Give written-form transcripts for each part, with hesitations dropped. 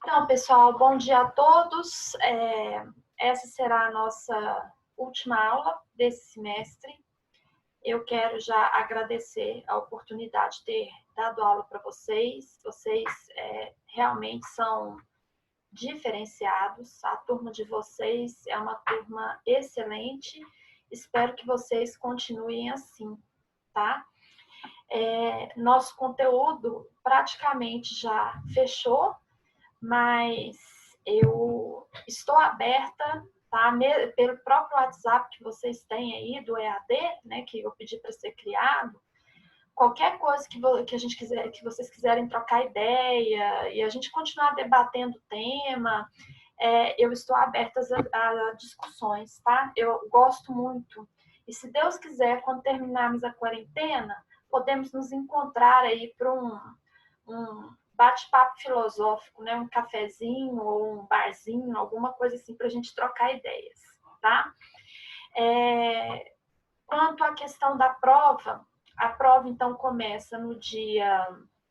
Então, pessoal, bom dia a todos. Essa será a nossa última aula desse semestre. Eu quero já agradecer a oportunidade de ter dado aula para vocês. Vocês realmente são diferenciados. A turma de vocês é uma turma excelente. Espero que vocês continuem assim, tá? Nosso conteúdo praticamente já fechou, mas eu estou aberta, tá? Pelo próprio WhatsApp que vocês têm aí do EAD, né, que eu pedi para ser criado, qualquer coisa que a gente quiser, que vocês quiserem trocar ideia e a gente continuar debatendo o tema, eu estou aberta a discussões, tá? Eu gosto muito. E se Deus quiser, quando terminarmos a quarentena, podemos nos encontrar aí para um bate-papo filosófico, né? Um cafezinho ou um barzinho, alguma coisa assim para a gente trocar ideias, tá? Quanto à questão da prova, a prova então começa no dia,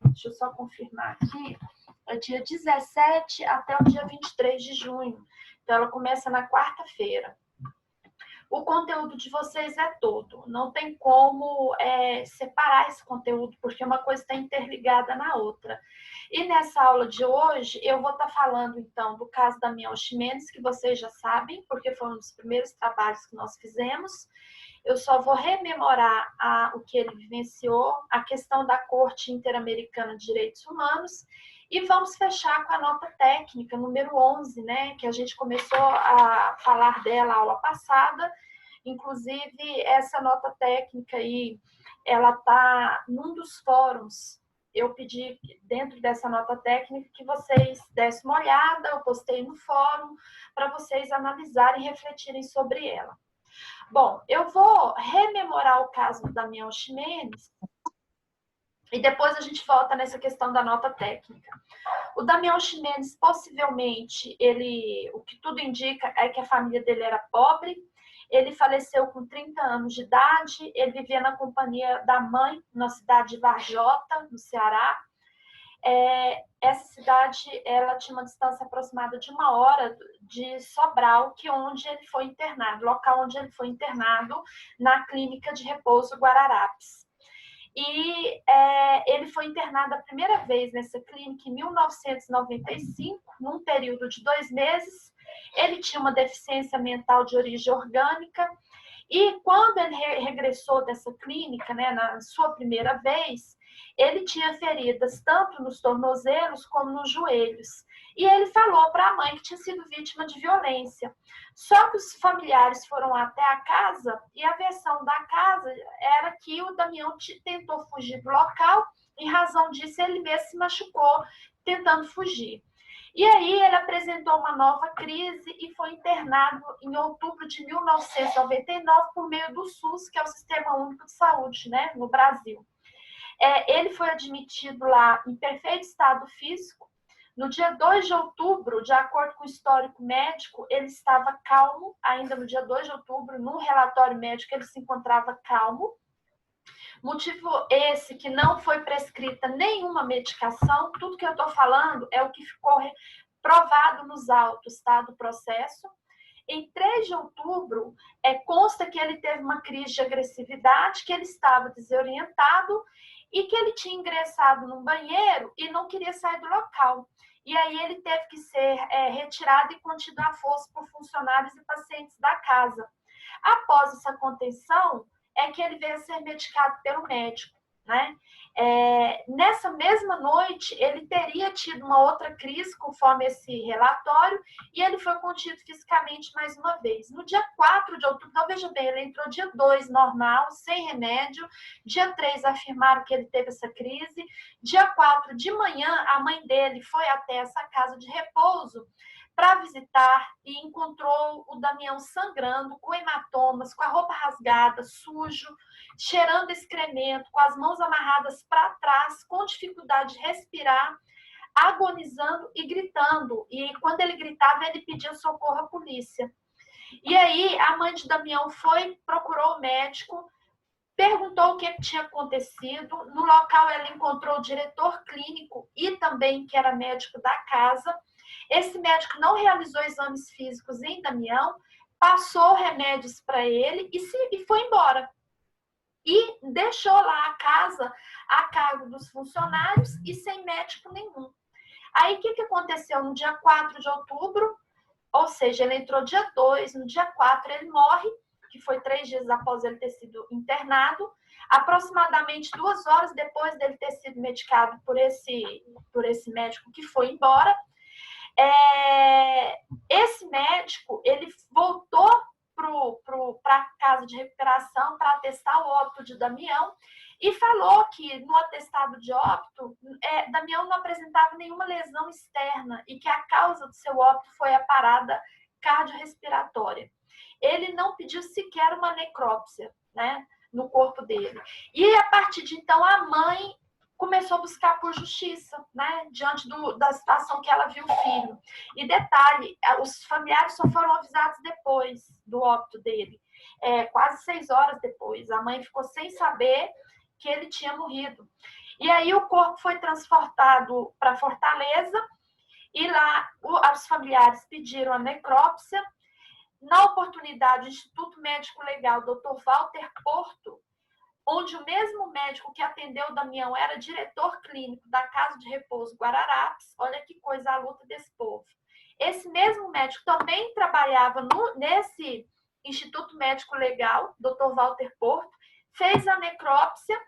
deixa eu só confirmar aqui, é dia 17 até o dia 23 de junho. Então ela começa na quarta-feira. O conteúdo de vocês é todo, não tem como separar esse conteúdo, porque uma coisa está interligada na outra. E nessa aula de hoje, eu vou estar falando, então, do caso da Damião Ximenes, que vocês já sabem, porque foi um dos primeiros trabalhos que nós fizemos. Eu só vou rememorar o que ele vivenciou, a questão da Corte Interamericana de Direitos Humanos, e vamos fechar com a nota técnica, número 11, né, que a gente começou a falar dela na aula passada. Inclusive, essa nota técnica aí, ela está num dos fóruns. Eu pedi, dentro dessa nota técnica, que vocês dessem uma olhada, eu postei no fórum, para vocês analisarem e refletirem sobre ela. Bom, eu vou rememorar o caso do Damião Ximenes e depois a gente volta nessa questão da nota técnica. O Damião Ximenes, possivelmente, o que tudo indica é que a família dele era pobre. Ele faleceu com 30 anos de idade. Ele vivia na companhia da mãe, na cidade de Varjota, no Ceará. Essa cidade, ela tinha uma distância aproximada de 1 hora de Sobral, que é onde ele foi internado, local onde ele foi internado, na clínica de repouso Guararapes. E ele foi internado a primeira vez nessa clínica em 1995, num período de 2 meses. Ele tinha uma deficiência mental de origem orgânica. E quando ele regressou dessa clínica, né, na sua primeira vez, ele tinha feridas tanto nos tornozelos como nos joelhos. E ele falou para a mãe que tinha sido vítima de violência. Só que os familiares foram até a casa e a versão da casa era que o Damião tentou fugir do local. Em razão disso, ele mesmo se machucou tentando fugir. E aí ele apresentou uma nova crise e foi internado em outubro de 1999 por meio do SUS, que é o Sistema Único de Saúde, né, no Brasil. Ele foi admitido lá em perfeito estado físico. No dia 2 de outubro, de acordo com o histórico médico, ele estava calmo, ainda no dia 2 de outubro, no relatório médico ele se encontrava calmo. Motivo esse que não foi prescrita nenhuma medicação, tudo que eu estou falando é o que ficou provado nos autos, tá, do processo. Em 3 de outubro, consta que ele teve uma crise de agressividade, que ele estava desorientado e que ele tinha ingressado num banheiro e não queria sair do local. E aí ele teve que ser retirado e contido à força por funcionários e pacientes da casa. Após essa contenção, que ele veio a ser medicado pelo médico, né? Nessa mesma noite, ele teria tido uma outra crise, conforme esse relatório, e ele foi contido fisicamente mais uma vez. No dia 4 de outubro, então veja bem, ele entrou dia 2 normal, sem remédio, dia 3 afirmaram que ele teve essa crise, dia 4 de manhã, a mãe dele foi até essa casa de repouso para visitar e encontrou o Damião sangrando, com hematomas, com a roupa rasgada, sujo, cheirando excremento, com as mãos amarradas para trás, com dificuldade de respirar, agonizando e gritando. E quando ele gritava, ele pedia socorro à polícia. E aí a mãe de Damião procurou o médico, perguntou o que tinha acontecido. No local ela encontrou o diretor clínico e também que era médico da casa. Esse médico não realizou exames físicos em Damião, passou remédios para ele e foi embora. E deixou lá a casa a cargo dos funcionários e sem médico nenhum. Aí, o que aconteceu? No dia 4 de outubro, ou seja, ele entrou dia 2, no dia 4 ele morre, que foi 3 dias após ele ter sido internado, aproximadamente 2 horas depois dele ter sido medicado por esse médico que foi embora. Esse médico, ele voltou para a casa de recuperação para atestar o óbito de Damião e falou que no atestado de óbito, Damião não apresentava nenhuma lesão externa e que a causa do seu óbito foi a parada cardiorrespiratória. Ele não pediu sequer uma necrópsia, né, no corpo dele. E a partir de então, a mãe começou a buscar por justiça, né, diante da situação que ela viu o filho. E detalhe, os familiares só foram avisados depois do óbito dele, quase 6 horas depois. A mãe ficou sem saber que ele tinha morrido. E aí o corpo foi transportado para Fortaleza e lá os familiares pediram a necrópsia. Na oportunidade, o Instituto Médico Legal, Dr. Walter Porto, onde o mesmo médico que atendeu o Damião era diretor clínico da Casa de Repouso Guararapes, olha que coisa a luta desse povo. Esse mesmo médico também trabalhava nesse Instituto Médico Legal, Dr. Walter Porto, fez a necrópsia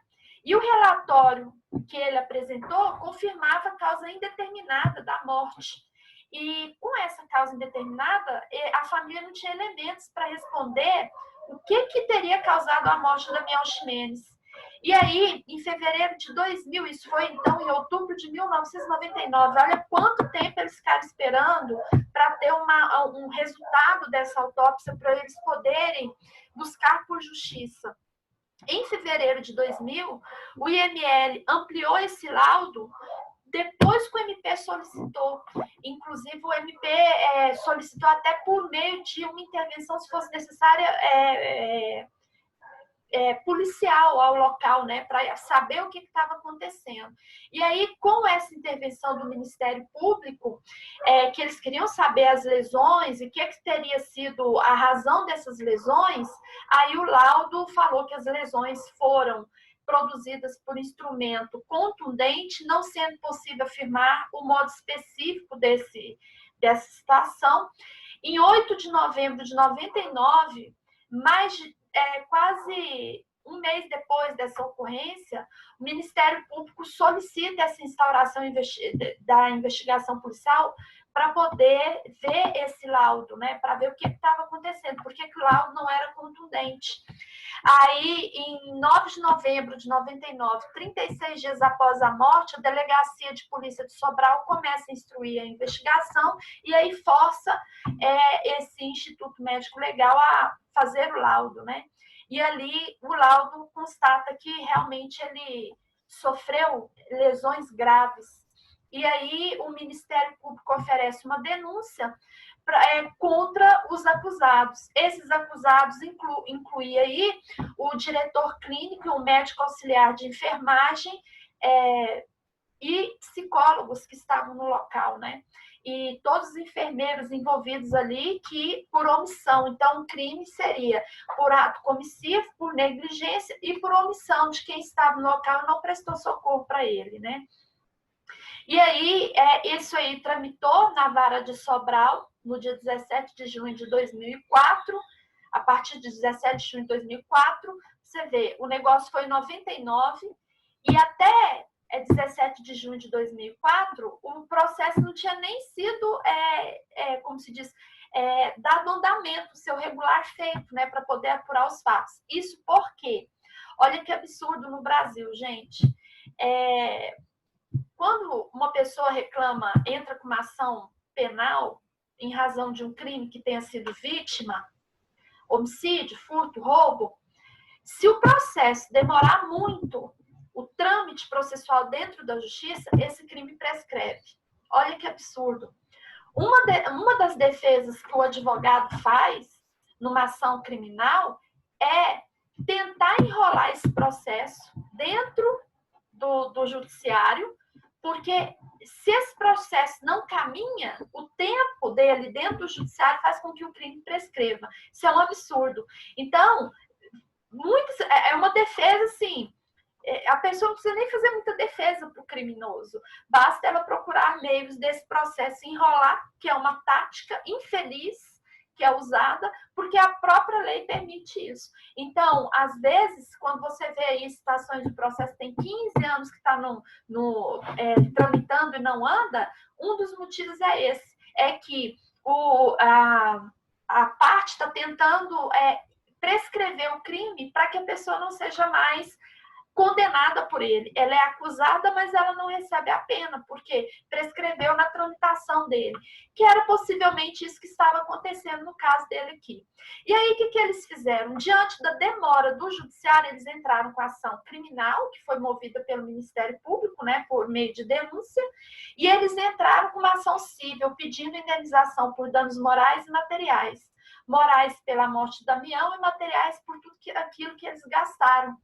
e o relatório que ele apresentou confirmava a causa indeterminada da morte. E com essa causa indeterminada, a família não tinha elementos para responder o que teria causado a morte do Damião Ximenes. E aí, em fevereiro de 2000, isso foi então em outubro de 1999, olha quanto tempo eles ficaram esperando para ter um resultado dessa autópsia, para eles poderem buscar por justiça. Em fevereiro de 2000, o IML ampliou esse laudo depois que o MP solicitou. Inclusive, o MP solicitou até por meio de uma intervenção, se fosse necessária, policial ao local, né, para saber o que estava acontecendo. E aí, com essa intervenção do Ministério Público, que eles queriam saber as lesões e o que teria sido a razão dessas lesões, aí o laudo falou que as lesões foram produzidas por instrumento contundente, não sendo possível afirmar o modo específico dessa situação. Em 8 de novembro de 99, quase um mês depois dessa ocorrência, o Ministério Público solicita essa instauração da investigação policial para poder ver esse laudo, né, para ver o que estava acontecendo, porque o laudo não era contundente. Aí, em 9 de novembro de 99, 36 dias após a morte, a Delegacia de Polícia de Sobral começa a instruir a investigação e aí força esse Instituto Médico Legal a fazer o laudo, né? E ali o laudo constata que realmente ele sofreu lesões graves. E aí o Ministério Público oferece uma denúncia contra os acusados. Esses acusados incluem aí o diretor clínico, o médico auxiliar de enfermagem e psicólogos que estavam no local, né? E todos os enfermeiros envolvidos ali que por omissão. Então, o crime seria por ato comissivo, por negligência e por omissão de quem estava no local e não prestou socorro para ele, né? E aí, isso aí tramitou na Vara de Sobral, no dia 17 de junho de 2004. A partir de 17 de junho de 2004, você vê, o negócio foi em 99 e até 17 de junho de 2004, o processo não tinha nem sido, como se diz, dado andamento, seu regular feito, né, para poder apurar os fatos. Isso por quê? Olha que absurdo no Brasil, gente. Quando uma pessoa reclama, entra com uma ação penal em razão de um crime que tenha sido vítima, homicídio, furto, roubo, se o processo demorar muito, o trâmite processual dentro da justiça, esse crime prescreve. Olha que absurdo. Uma das defesas que o advogado faz numa ação criminal é tentar enrolar esse processo dentro do judiciário, porque se esse processo não caminha caminha, o tempo dele dentro do judiciário faz com que o crime prescreva. Isso é um absurdo. Então, é uma defesa, assim, a pessoa não precisa nem fazer muita defesa para o criminoso. Basta ela procurar meios desse processo enrolar, que é uma tática infeliz que é usada, porque a própria lei permite isso. Então, às vezes, quando você vê aí situações de processo tem 15 anos que está tramitando e não anda, um dos motivos é esse, é que a parte está tentando prescrever o crime para que a pessoa não seja mais condenada por ele. Ela é acusada, mas ela não recebe a pena, porque prescreveu na tramitação dele, que era possivelmente isso que estava acontecendo no caso dele aqui. E aí, o que eles fizeram? Diante da demora do judiciário, eles entraram com a ação criminal, que foi movida pelo Ministério Público, né, por meio de denúncia, e eles entraram com uma ação civil, pedindo indenização por danos morais e materiais. Morais pela morte de Damião e materiais por tudo aquilo que eles gastaram.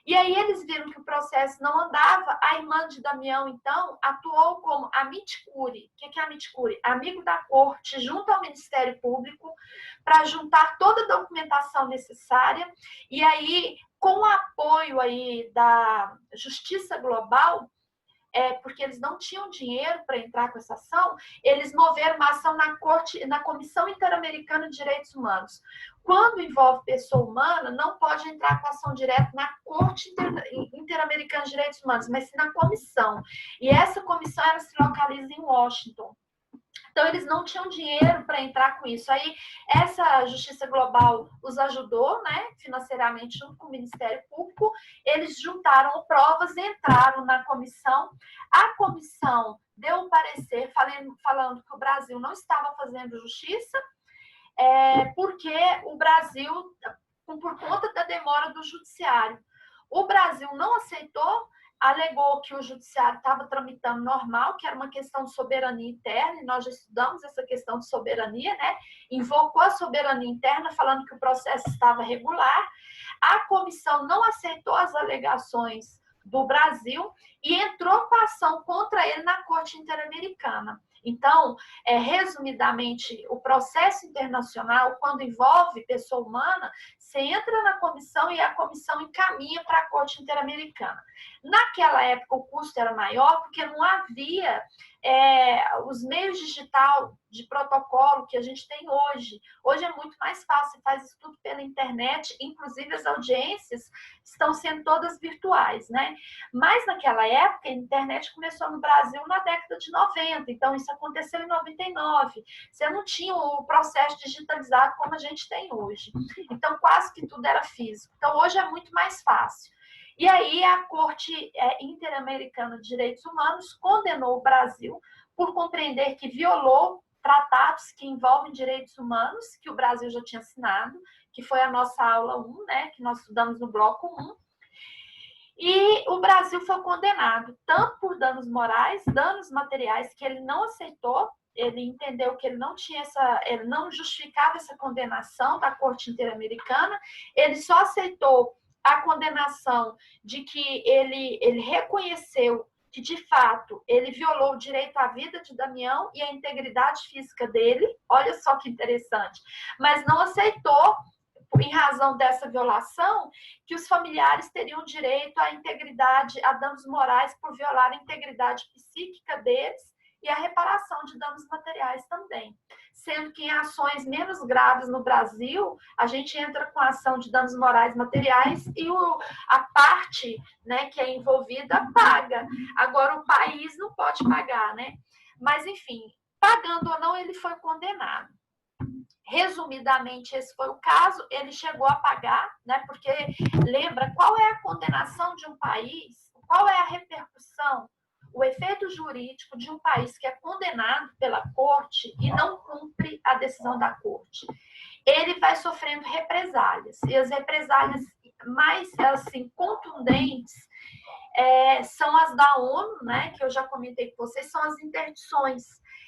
E aí eles viram que o processo não andava, a irmã de Damião, então, atuou como amiticuri. O que é amiticuri? Amigo da corte, junto ao Ministério Público, para juntar toda a documentação necessária. E aí, com o apoio aí da Justiça Global, porque eles não tinham dinheiro para entrar com essa ação, eles moveram uma ação na Comissão Interamericana de Direitos Humanos. Quando envolve pessoa humana, não pode entrar com ação direta na Corte Interamericana de Direitos Humanos, mas sim na comissão. E essa comissão ela se localiza em Washington. Então, eles não tinham dinheiro para entrar com isso. Aí, essa Justiça Global os ajudou, né, financeiramente, junto com o Ministério Público. Eles juntaram provas, entraram na comissão. A comissão deu um parecer falando que o Brasil não estava fazendo justiça, porque o Brasil, por conta da demora do judiciário, o Brasil não aceitou, alegou que o judiciário estava tramitando normal, que era uma questão de soberania interna, e nós já estudamos essa questão de soberania, né? Invocou a soberania interna, falando que o processo estava regular. A comissão não aceitou as alegações do Brasil e entrou com a ação contra ele na Corte Interamericana. Então, resumidamente, o processo internacional, quando envolve pessoa humana, você entra na comissão e a comissão encaminha para a Corte Interamericana. Naquela época, o custo era maior porque não havia os meios digital de protocolo que a gente tem hoje. Hoje é muito mais fácil, faz isso tudo pela internet, inclusive as audiências estão sendo todas virtuais, né? Mas naquela época, a internet começou no Brasil na década de 90, então isso aconteceu em 99. Você não tinha o processo digitalizado como a gente tem hoje. Então, quase que tudo era físico. Então, hoje é muito mais fácil. E aí, a Corte Interamericana de Direitos Humanos condenou o Brasil por compreender que violou tratados que envolvem direitos humanos, que o Brasil já tinha assinado, que foi a nossa aula 1, né, que nós estudamos no bloco 1. E o Brasil foi condenado tanto por danos morais, danos materiais, que ele não aceitou, ele entendeu que ele não justificava essa condenação da Corte Interamericana, ele só aceitou a condenação de que ele reconheceu que, de fato, ele violou o direito à vida de Damião e a integridade física dele, olha só que interessante, mas não aceitou, em razão dessa violação, que os familiares teriam direito à integridade, a danos morais por violar a integridade psíquica deles e a reparação de danos materiais também. Sendo que em ações menos graves no Brasil, a gente entra com a ação de danos morais materiais e a parte, né, que é envolvida paga. Agora, o país não pode pagar, né? Mas, enfim, pagando ou não, ele foi condenado. Resumidamente, esse foi o caso, ele chegou a pagar, né? Porque lembra qual é a condenação de um país, qual é a repercussão, o efeito jurídico de um país que é condenado pela corte e não cumpre a decisão da corte. Ele vai sofrendo represálias, e as represálias mais assim contundentes são as da ONU, né? Que eu já comentei com vocês, são as interdições.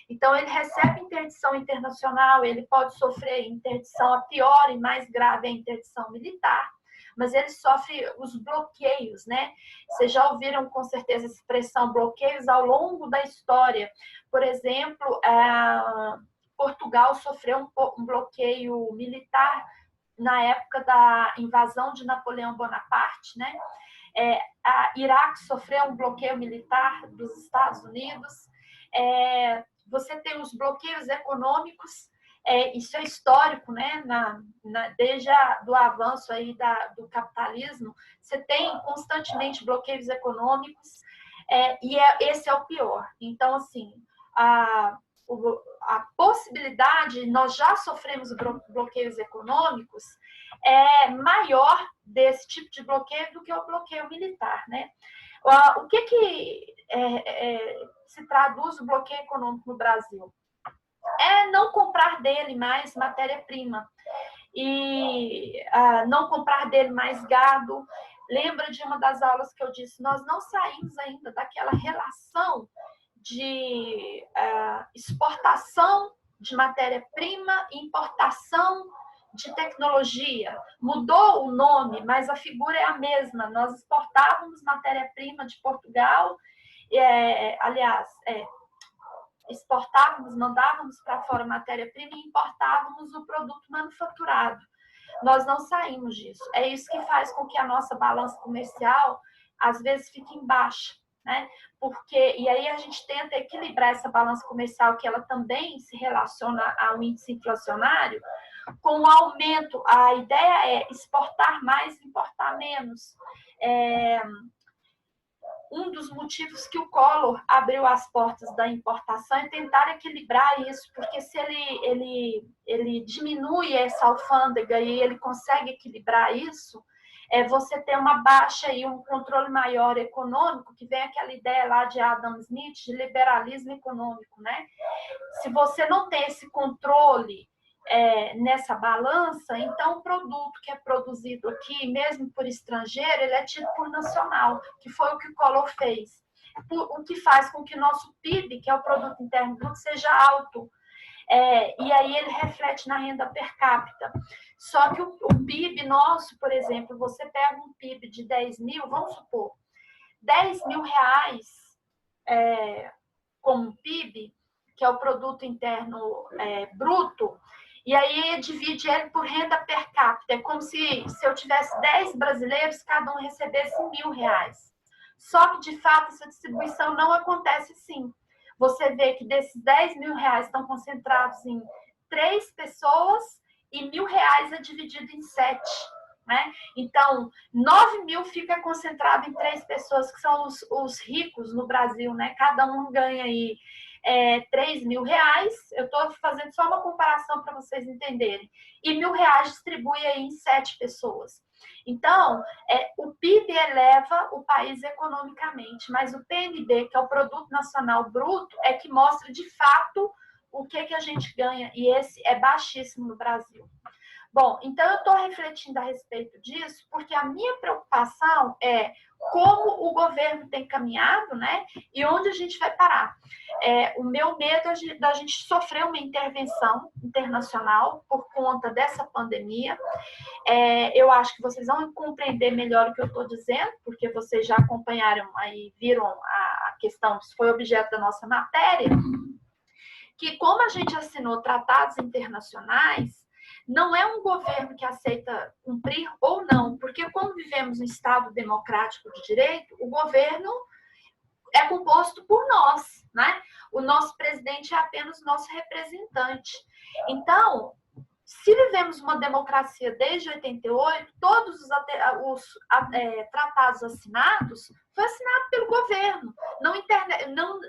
Então, ele recebe interdição internacional, ele pode sofrer interdição, a pior e mais grave é a interdição militar. mas ele sofre os bloqueios, né? Vocês já ouviram com certeza a expressão bloqueios ao longo da história. Por exemplo, Portugal sofreu um bloqueio militar na época da invasão de Napoleão Bonaparte, né? A Iraque sofreu um bloqueio militar dos Estados Unidos. Você tem os bloqueios econômicos, isso é histórico, né? Desde do avanço aí do capitalismo, você tem constantemente bloqueios econômicos, esse é o pior. Então, assim, a possibilidade, nós já sofremos bloqueios econômicos, é maior desse tipo de bloqueio do que o bloqueio militar, né? O que se traduz o bloqueio econômico no Brasil? É não comprar dele mais matéria-prima e não comprar dele mais gado. Lembra de uma das aulas que eu disse, nós não saímos ainda daquela relação de exportação de matéria-prima e importação de tecnologia. Mudou o nome, mas a figura é a mesma. Nós exportávamos matéria-prima de Portugal, exportávamos, mandávamos para fora matéria-prima e importávamos o produto manufaturado. Nós não saímos disso. É isso que faz com que a nossa balança comercial, às vezes, fique em baixa, né? E aí a gente tenta equilibrar essa balança comercial, que ela também se relaciona ao índice inflacionário, com o aumento. A ideia é exportar mais, importar menos. Um dos motivos que o Collor abriu as portas da importação é tentar equilibrar isso, porque se ele diminui essa alfândega e ele consegue equilibrar isso, você tem uma baixa e um controle maior econômico, que vem aquela ideia lá de Adam Smith, de liberalismo econômico, né? Se você não tem esse controle nessa balança, então o produto que é produzido aqui, mesmo por estrangeiro, ele é tido por nacional, que foi o que o Collor fez. O que faz com que o nosso PIB, que é o Produto Interno Bruto, seja alto. E aí ele reflete na renda per capita. Só que o PIB nosso, por exemplo, você pega um PIB de 10 mil, vamos supor, 10 mil reais como PIB, que é o Produto Interno Bruto, e aí divide ele por renda per capita. É como se eu tivesse 10 brasileiros, cada um recebesse 1.000 reais. Só que, de fato, essa distribuição não acontece assim. Você vê que desses 10 mil reais estão concentrados em 3 pessoas e 1.000 reais é dividido em 7. Né? Então, 9 mil fica concentrado em 3 pessoas, que são os ricos no Brasil. Né? Cada um ganha aí 3 mil reais, eu estou fazendo só uma comparação para vocês entenderem, e 1.000 reais distribui aí em 7 pessoas. Então, o PIB eleva o país economicamente, mas o PNB, que é o Produto Nacional Bruto, é que mostra de fato o que a gente ganha, e esse é baixíssimo no Brasil. Bom, então eu estou refletindo a respeito disso, porque a minha preocupação é como o governo tem caminhado, né? E onde a gente vai parar. O meu medo é da gente sofrer uma intervenção internacional por conta dessa pandemia. Eu acho que vocês vão compreender melhor o que eu estou dizendo, porque vocês já acompanharam aí, viram a questão, isso foi objeto da nossa matéria, que como a gente assinou tratados internacionais, não é um governo que aceita cumprir ou não, porque como vivemos um Estado democrático de direito, o governo é composto por nós, né? O nosso presidente é apenas o nosso representante. Então, se vivemos uma democracia desde 88, todos os tratados assinados foi assinado pelo governo.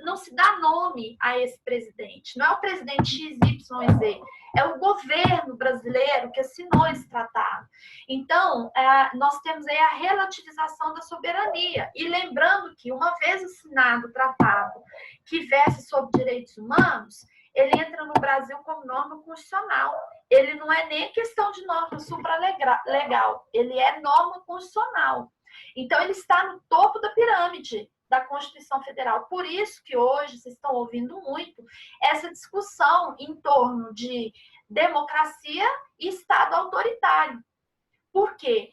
Não se dá nome a esse presidente. Não é o presidente XYZ. É o governo brasileiro que assinou esse tratado. Então, nós temos aí a relativização da soberania. E lembrando que, uma vez assinado o tratado que versa sobre direitos humanos, ele entra no Brasil como norma constitucional. Ele não é nem questão de norma supralegal, ele é norma constitucional. Então, ele está no topo da pirâmide da Constituição Federal. Por isso que hoje vocês estão ouvindo muito essa discussão em torno de democracia e Estado autoritário. Por quê?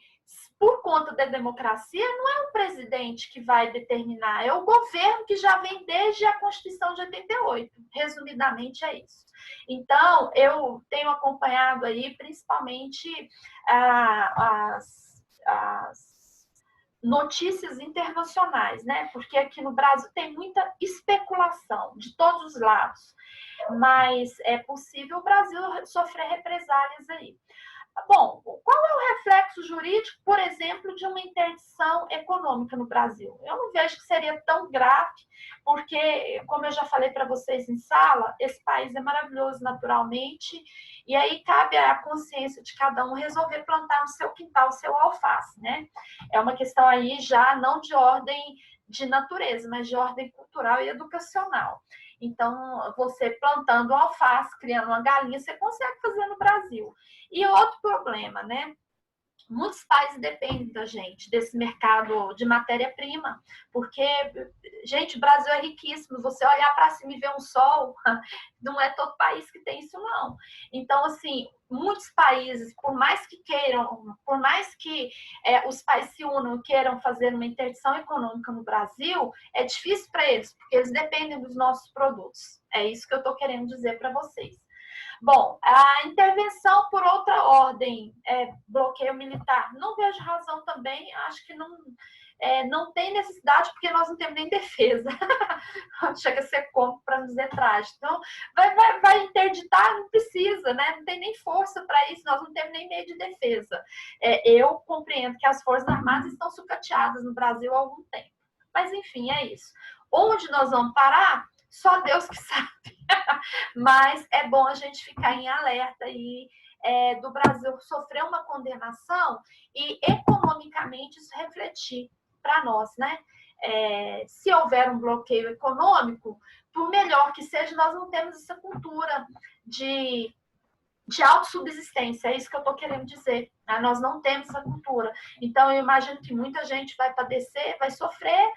por conta da democracia, não é o presidente que vai determinar, é o governo que já vem desde a Constituição de 88. Resumidamente, é isso. Então, eu tenho acompanhado aí, principalmente, as notícias internacionais, né? Porque aqui no Brasil tem muita especulação de todos os lados, mas é possível o Brasil sofrer represálias aí. Bom, qual é o reflexo jurídico, por exemplo, de uma interdição econômica no Brasil? Eu não vejo que seria tão grave, porque, como eu já falei para vocês em sala, esse país é maravilhoso naturalmente, e aí cabe à consciência de cada um resolver plantar no seu quintal o seu alface, né? É uma questão aí já não de ordem de natureza, mas de ordem cultural e educacional. Então, você plantando alface, criando uma galinha, você consegue fazer no Brasil. E outro problema, né? Muitos países dependem da gente, desse mercado de matéria-prima, porque, gente, o Brasil é riquíssimo. Você olhar para cima e ver um sol, não é todo país que tem isso, não. Então, assim, muitos países, por mais que queiram, por mais que os países se unam e queiram fazer uma interdição econômica no Brasil, é difícil para eles, porque eles dependem dos nossos produtos. É isso que eu estou querendo dizer para vocês. Bom, a intervenção por outra ordem, bloqueio militar, não vejo razão também, acho que não tem necessidade, porque nós não temos nem defesa. Chega a ser cômico para não dizer trágico. Então, vai interditar, não precisa, né? Não tem nem força para isso, nós não temos nem meio de defesa. Eu compreendo que as Forças Armadas estão sucateadas no Brasil há algum tempo. Mas, enfim, é isso. Onde nós vamos parar? Só Deus que sabe. Mas é bom a gente ficar em alerta e do Brasil sofrer uma condenação e economicamente isso refletir para nós, né? Se houver um bloqueio econômico, por melhor que seja, nós não temos essa cultura de autossubsistência, é isso que eu estou querendo dizer. Né? Nós não temos essa cultura. Então, eu imagino que muita gente vai padecer, vai sofrer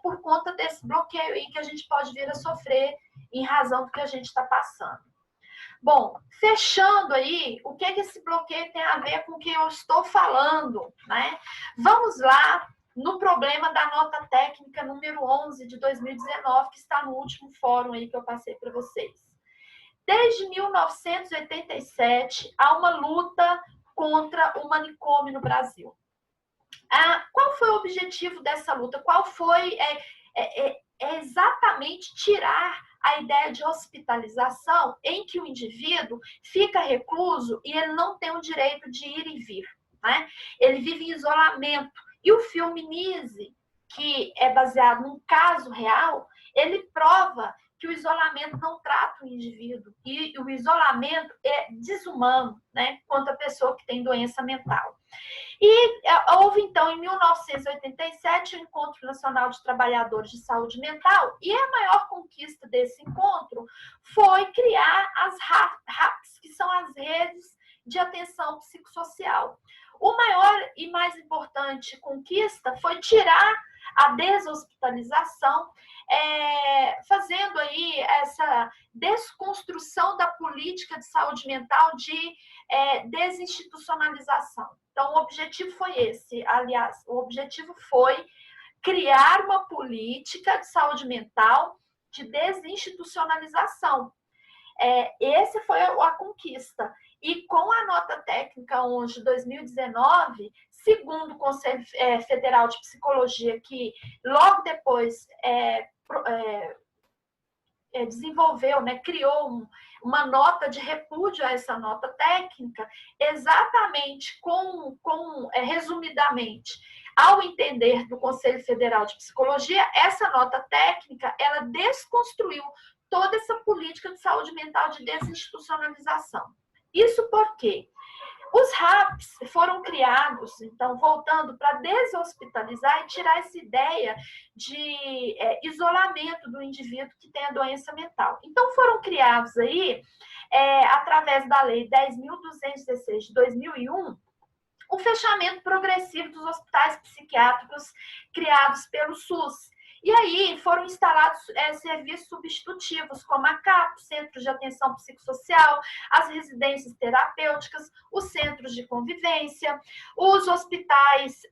por conta desse bloqueio aí que a gente pode vir a sofrer em razão do que a gente está passando. Bom, fechando aí, o que esse bloqueio tem a ver com o que eu estou falando, né? Vamos lá no problema da nota técnica número 11 de 2019, que está no último fórum aí que eu passei para vocês. Desde 1987, há uma luta contra o manicômio no Brasil. Qual foi o objetivo dessa luta? Qual foi exatamente tirar a ideia de hospitalização em que o indivíduo fica recluso e ele não tem o direito de ir e vir, né? Ele vive em isolamento. E o filme Nise, que é baseado num caso real, ele prova que o isolamento não trata o indivíduo. E o isolamento é desumano, né, quanto a pessoa que tem doença mental. E houve, então, em 1987, o Encontro Nacional de Trabalhadores de Saúde Mental, e a maior conquista desse encontro foi criar as RAPs, que são as redes de atenção psicossocial. O maior e mais importante conquista foi tirar a deshospitalização, fazendo aí essa desconstrução da política de saúde mental de desinstitucionalização. Então, o objetivo foi esse. Aliás, o objetivo foi criar uma política de saúde mental de desinstitucionalização. Essa foi a conquista. E com a nota técnica 11 de 2019, segundo o Conselho Federal de Psicologia, que logo depois desenvolveu, né, criou uma nota de repúdio a essa nota técnica, exatamente resumidamente, ao entender do Conselho Federal de Psicologia, essa nota técnica, ela desconstruiu toda essa política de saúde mental de desinstitucionalização. Isso porque os RAPs foram criados, então, voltando para deshospitalizar e tirar essa ideia de isolamento do indivíduo que tem a doença mental. Então, foram criados aí, através da Lei 10.216 de 2001, o fechamento progressivo dos hospitais psiquiátricos criados pelo SUS. E aí foram instalados serviços substitutivos, como a CAP, Centros de Atenção Psicossocial, as residências terapêuticas, os centros de convivência, os hospitais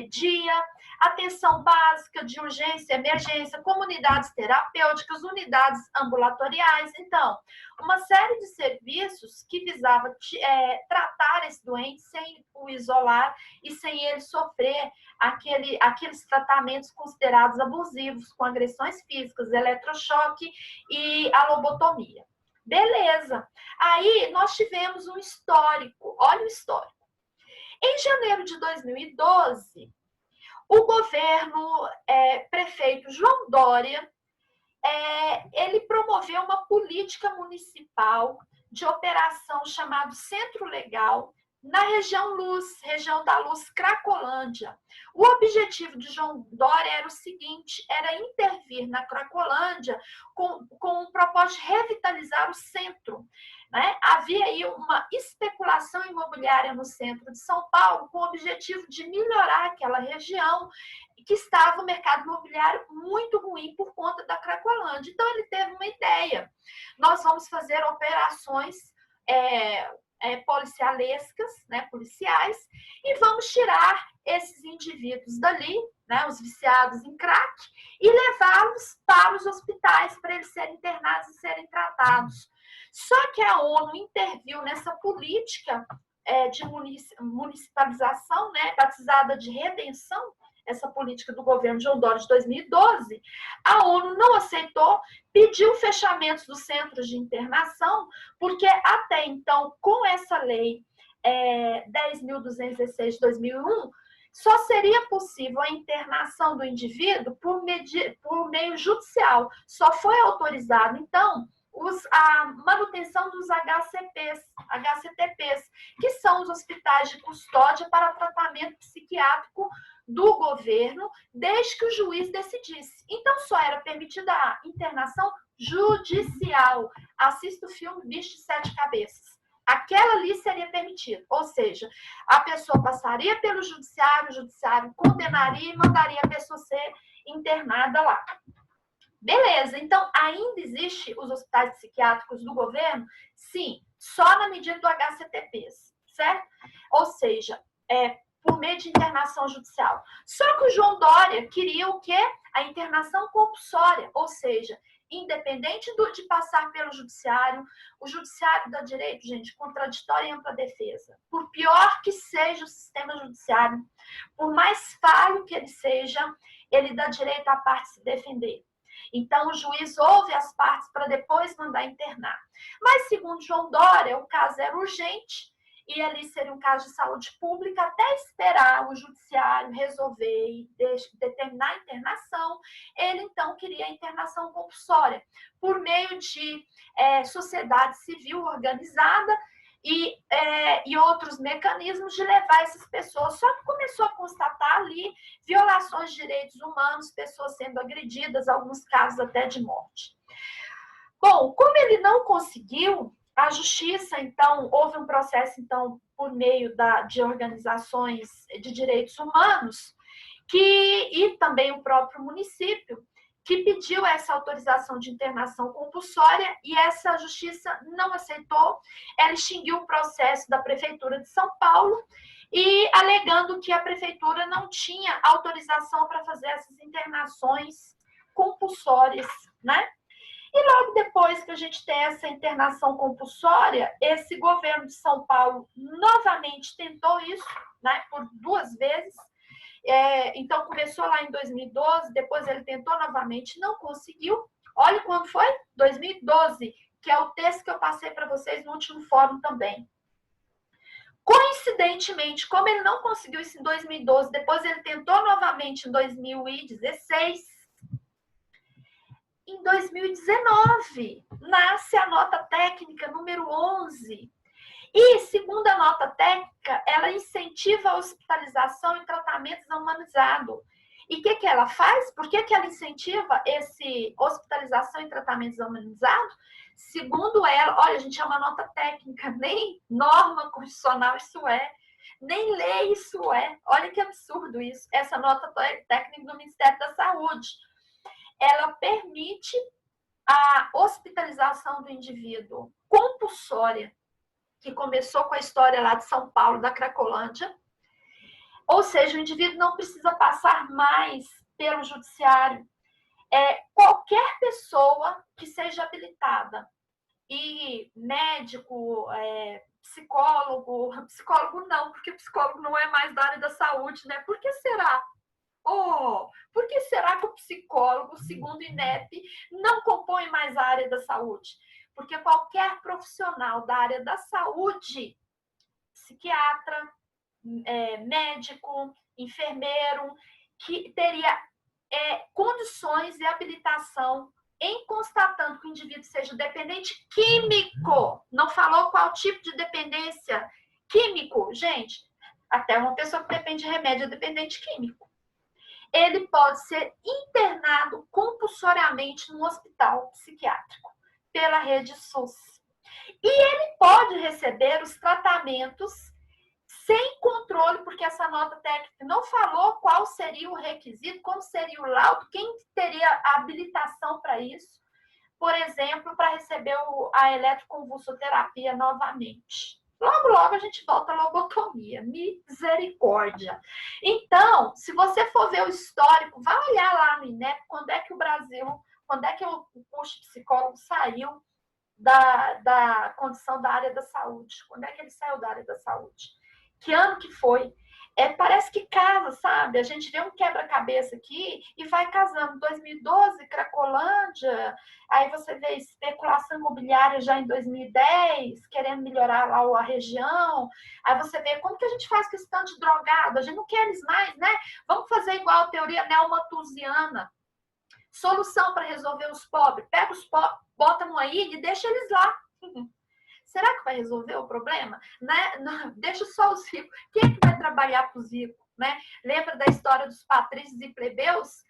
dia, atenção básica de urgência e emergência, comunidades terapêuticas, unidades ambulatoriais. Então, uma série de serviços que visava tratar esse doente sem o isolar e sem ele sofrer aqueles tratamentos considerados abusivos, com agressões físicas, eletrochoque e a lobotomia. Beleza. Aí nós tivemos um histórico, olha o histórico. Em janeiro de 2012, o governo prefeito João Dória, ele promoveu uma política municipal de operação chamada Centro Legal, na região da Luz, Cracolândia. O objetivo de João Dória era o seguinte, era intervir na Cracolândia com o propósito de revitalizar o centro. Né? Havia aí uma especulação imobiliária no centro de São Paulo com o objetivo de melhorar aquela região que estava o mercado imobiliário muito ruim por conta da Cracolândia. Então, ele teve uma ideia. Nós vamos fazer operações policialescas, né, policiais, e vamos tirar esses indivíduos dali, né, os viciados em crack, e levá-los para os hospitais para eles serem internados e serem tratados. Só que a ONU interviu nessa política de municipalização, né, batizada de redenção, essa política do governo João Dória de 2012, a ONU não aceitou, pediu fechamentos dos centros de internação, porque até então, com essa lei 10.216 de 2001, só seria possível a internação do indivíduo por meio judicial. Só foi autorizado, então, a manutenção dos HCTPs, que são os hospitais de custódia para tratamento psiquiátrico do governo, desde que o juiz decidisse. Então, só era permitida a internação judicial. Assista o filme Bicho de Sete Cabeças. Aquela ali seria permitida. Ou seja, a pessoa passaria pelo judiciário, o judiciário condenaria e mandaria a pessoa ser internada lá. Beleza, então ainda existe os hospitais psiquiátricos do governo? Sim, só na medida do HCTPs, certo? Ou seja, por meio de internação judicial. Só que o João Dória queria o quê? A internação compulsória, ou seja, independente de passar pelo judiciário, o judiciário dá direito, gente, contraditória e ampla defesa. Por pior que seja o sistema judiciário, por mais falho que ele seja, ele dá direito à parte se defender. Então, o juiz ouve as partes para depois mandar internar. Mas, segundo João Dória, o caso era urgente e ali seria um caso de saúde pública até esperar o judiciário resolver e determinar a internação. Ele, então, queria a internação compulsória por meio de sociedade civil organizada e outros mecanismos de levar essas pessoas. Só que começou a constatar ali violações de direitos humanos, pessoas sendo agredidas, alguns casos até de morte. Bom, como ele não conseguiu, a justiça, então, houve um processo, então, por meio de organizações de direitos humanos, e também o próprio município, que pediu essa autorização de internação compulsória e essa justiça não aceitou. Ela extinguiu o processo da Prefeitura de São Paulo e alegando que a Prefeitura não tinha autorização para fazer essas internações compulsórias, né? E logo depois que a gente tem essa internação compulsória, esse governo de São Paulo novamente tentou isso, né, por 2 vezes. Então, começou lá em 2012, depois ele tentou novamente, não conseguiu. Olha quando foi? 2012, que é o texto que eu passei para vocês no último fórum também. Coincidentemente, como ele não conseguiu isso em 2012, depois ele tentou novamente em 2016, em 2019, nasce a nota técnica número 11. E, segundo a nota técnica, ela incentiva a hospitalização e tratamentos humanizados. E o que ela faz? Por que ela incentiva esse hospitalização e tratamentos humanizados? Segundo ela, olha, a gente é uma nota técnica, nem norma constitucional isso é, nem lei isso é. Olha que absurdo isso, essa nota técnica do Ministério da Saúde. ela permite a hospitalização do indivíduo compulsória, que começou com a história lá de São Paulo, da Cracolândia. Ou seja, o indivíduo não precisa passar mais pelo judiciário. Qualquer pessoa que seja habilitada, e médico, psicólogo não, porque psicólogo não é mais da área da saúde, né? Por que será? Por que será que o psicólogo, segundo o INEP, não compõe mais a área da saúde? Porque qualquer profissional da área da saúde, psiquiatra, médico, enfermeiro, que teria condições e habilitação em constatando que o indivíduo seja dependente químico, não falou qual tipo de dependência, químico, gente, até uma pessoa que depende de remédio é dependente químico. Ele pode ser internado compulsoriamente num hospital psiquiátrico pela rede SUS. E ele pode receber os tratamentos sem controle, porque essa nota técnica não falou qual seria o requisito, como seria o laudo, quem teria a habilitação para isso, por exemplo, para receber a eletroconvulsoterapia novamente. Logo, logo a gente volta à lobotomia. Misericórdia. Então, se você for ver o histórico, vai olhar lá no INEP, quando é que o Brasil, quando é que o curso de psicólogo saiu da condição da área da saúde. Quando é que ele saiu da área da saúde? Que ano que foi? Parece que casa, sabe? A gente vê um quebra-cabeça aqui e vai casando. 2012, Cracolândia, aí você vê especulação imobiliária já em 2010, querendo melhorar lá a região. Aí você vê como que a gente faz questão de drogado, a gente não quer eles mais, né? Vamos fazer igual a teoria neomalthusiana. Solução para resolver os pobres. Pega os pobres, bota numa ilha e deixa eles lá. Será que vai resolver o problema? Né? Não, deixa só os ricos. Quem é que vai trabalhar para os ricos? Né? Lembra da história dos patrícios e plebeus?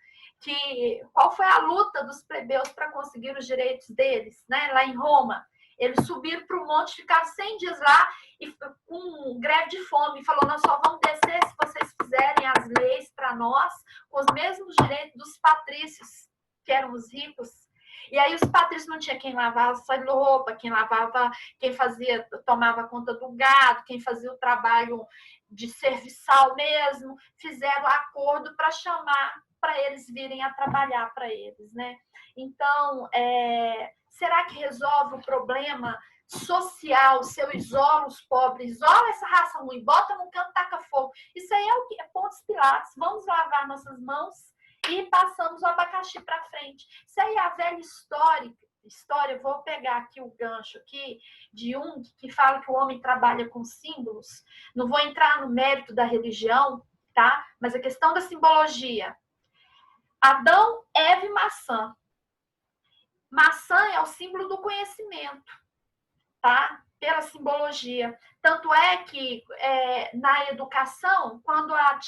Qual foi a luta dos plebeus para conseguir os direitos deles? Né? Lá em Roma. Eles subiram para o monte, ficaram 100 dias lá e com greve de fome. E falou, nós só vamos descer se vocês fizerem as leis para nós com os mesmos direitos dos patrícios, que eram os ricos. E aí os patrícios não tinha quem lavava a roupa, quem fazia, tomava conta do gado, quem fazia o trabalho de serviçal mesmo, fizeram acordo para chamar para eles virem a trabalhar para eles, né? Então, será que resolve o problema social se eu isolo os pobres, isola essa raça ruim, bota no canto, taca fogo? Isso aí é Pontos Pilatos. Vamos lavar nossas mãos e passamos o abacaxi para frente. Isso aí é a velha história, vou pegar aqui o gancho aqui de Jung, que fala que o homem trabalha com símbolos. Não vou entrar no mérito da religião, tá? Mas a questão da simbologia. Adão, Eva e maçã. Maçã é o símbolo do conhecimento, tá? Pela simbologia. Tanto é que na educação, quando a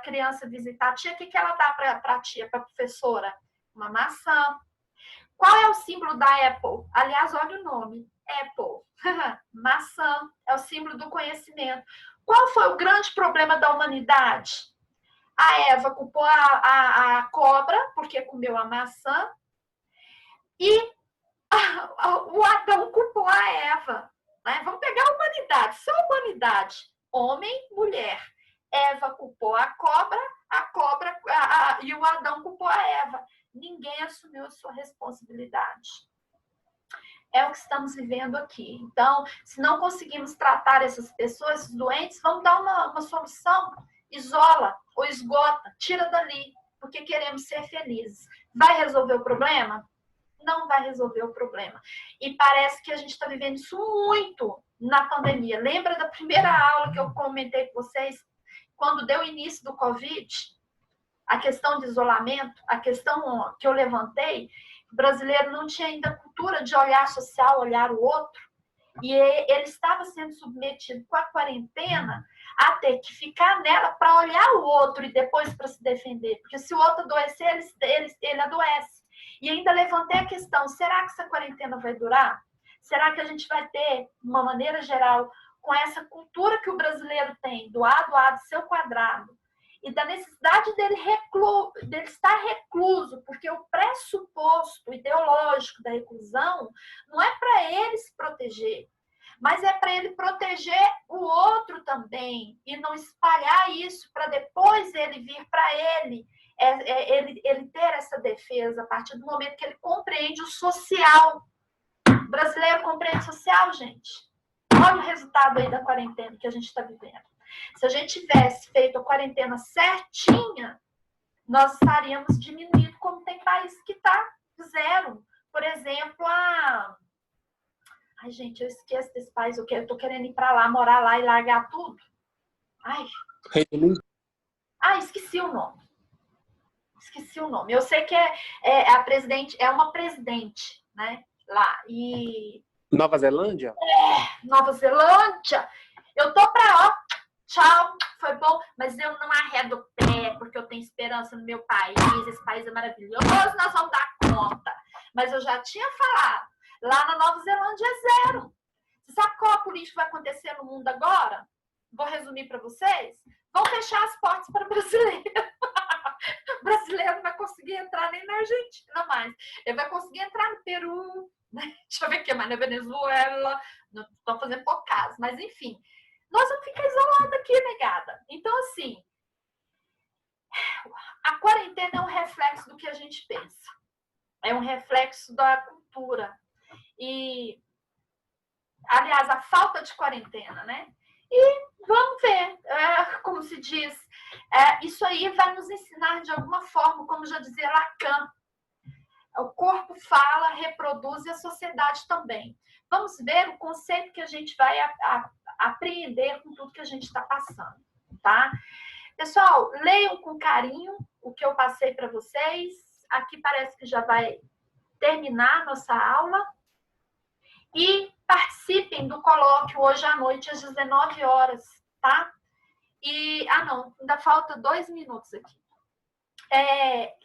criança visita a tia, o que ela dá para a tia, para a professora? Uma maçã. Qual é o símbolo da Apple? Aliás, olha o nome. Apple. Maçã. É o símbolo do conhecimento. Qual foi o grande problema da humanidade? A Eva culpou a cobra, porque comeu a maçã. E o Adão culpou a Eva. Né? Vamos pegar a humanidade, só a humanidade. Homem, mulher. Eva culpou a cobra e o Adão culpou a Eva. Ninguém assumiu a sua responsabilidade. É o que estamos vivendo aqui. Então, se não conseguimos tratar essas pessoas, esses doentes, vamos dar uma solução. Isola ou esgota, tira dali, porque queremos ser felizes. Vai resolver o problema? Não vai resolver o problema. E parece que a gente está vivendo isso muito na pandemia. Lembra da primeira aula que eu comentei com vocês? Quando deu o início do Covid, a questão de isolamento, a questão que eu levantei, o brasileiro não tinha ainda cultura de olhar social, olhar o outro, e ele estava sendo submetido com a quarentena a ter que ficar nela para olhar o outro e depois para se defender, porque se o outro adoecer, ele adoece. E ainda levantei a questão, será que essa quarentena vai durar? Será que a gente vai ter, de uma maneira geral, com essa cultura que o brasileiro tem, do A do seu quadrado, e da necessidade dele estar recluso, porque o pressuposto ideológico da reclusão não é para ele se proteger, mas é para ele proteger o outro também e não espalhar isso para depois ele vir para ele, ele ter essa defesa a partir do momento que ele compreende o social. O brasileiro compreende o social, gente. Olha o resultado aí da quarentena que a gente está vivendo. Se a gente tivesse feito a quarentena certinha, nós estaríamos diminuindo, como tem país que está zero. Por exemplo, Ai, gente, eu esqueço desse país. Eu tô querendo ir para lá, morar lá e largar tudo. Ai. Esqueci o nome. Eu sei que a presidente, é uma presidente, né? Lá. E... Nova Zelândia? Nova Zelândia. Eu tô pra tchau, foi bom, mas eu não arredo o pé, porque eu tenho esperança no meu país, esse país é maravilhoso, nós vamos dar conta. Mas eu já tinha falado, lá na Nova Zelândia é zero. Você sabe qual a política vai acontecer no mundo agora? Vou resumir para vocês. Vão fechar as portas para o brasileiro. O brasileiro não vai conseguir entrar nem na Argentina mais. Ele vai conseguir entrar no Peru, né? Deixa eu ver aqui, mas na Venezuela. Não estou fazendo pouco caso, mas enfim. Nós vamos ficar isolados aqui, negada. Então, assim, a quarentena é um reflexo do que a gente pensa. É um reflexo da cultura. E, aliás, a falta de quarentena, né? E vamos ver, como se diz, isso aí vai nos ensinar de alguma forma, como já dizia Lacan. O corpo fala, reproduz e a sociedade também. Vamos ver o conceito que a gente vai apreender com tudo que a gente está passando, tá? Pessoal, leiam com carinho o que eu passei para vocês. Aqui parece que já vai terminar a nossa aula. E participem do colóquio hoje à noite, às 19 horas, tá? E, não, ainda falta 2 minutos aqui.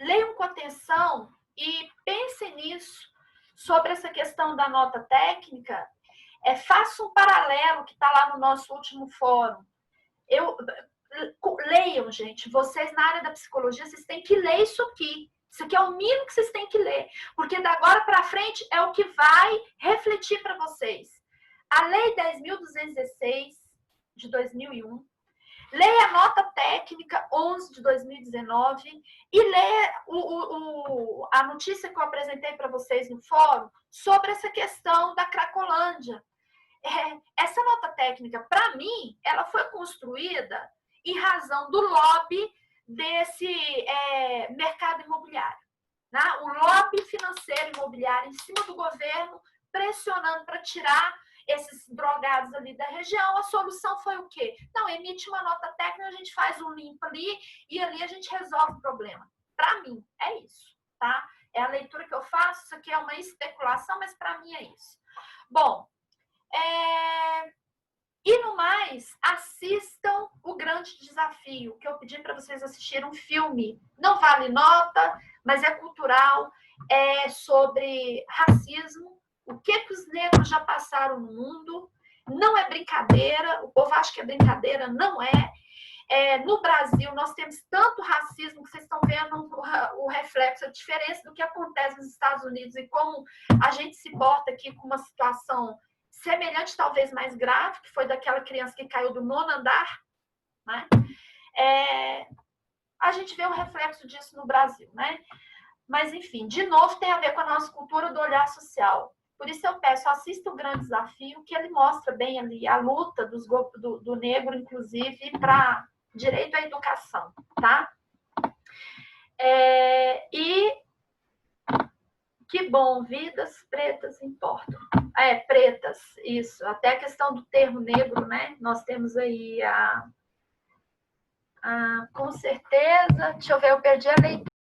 Leiam com atenção e pensem nisso, sobre essa questão da nota técnica. Faça um paralelo que está lá no nosso último fórum. Leiam, gente. Vocês, na área da psicologia, vocês têm que ler isso aqui. Isso aqui é o mínimo que vocês têm que ler, porque da agora para frente é o que vai refletir para vocês. A Lei 10.216, de 2001, leia a nota técnica 11 de 2019 e leia a notícia que eu apresentei para vocês no fórum sobre essa questão da Cracolândia. Essa nota técnica, para mim, ela foi construída em razão do lobby desse mercado imobiliário. Né? O lobby financeiro imobiliário em cima do governo, pressionando para tirar esses drogados ali da região. A solução foi o quê? Não, emite uma nota técnica, a gente faz um limpo ali e ali a gente resolve o problema. Para mim, é isso. Tá? É a leitura que eu faço, isso aqui é uma especulação, mas para mim é isso. Bom, e no mais, assistam O Grande Desafio, que eu pedi para vocês assistirem um filme. Não vale nota, mas é cultural, é sobre racismo, o que os negros já passaram no mundo. Não é brincadeira, o povo acha que é brincadeira, não é. No Brasil, nós temos tanto racismo que vocês estão vendo o reflexo, a diferença do que acontece nos Estados Unidos e como a gente se porta aqui com uma situação semelhante, talvez mais grave, que foi daquela criança que caiu do 9º andar, né? A gente vê o reflexo disso no Brasil, né? Mas, enfim, de novo, tem a ver com a nossa cultura do olhar social. Por isso eu peço, assista O Grande Desafio, que ele mostra bem ali a luta do negro, inclusive, para direito à educação, tá? Que bom, vidas pretas importam. Pretas, isso. Até a questão do termo negro, né? Nós temos aí com certeza... Deixa eu ver, eu perdi a leitura.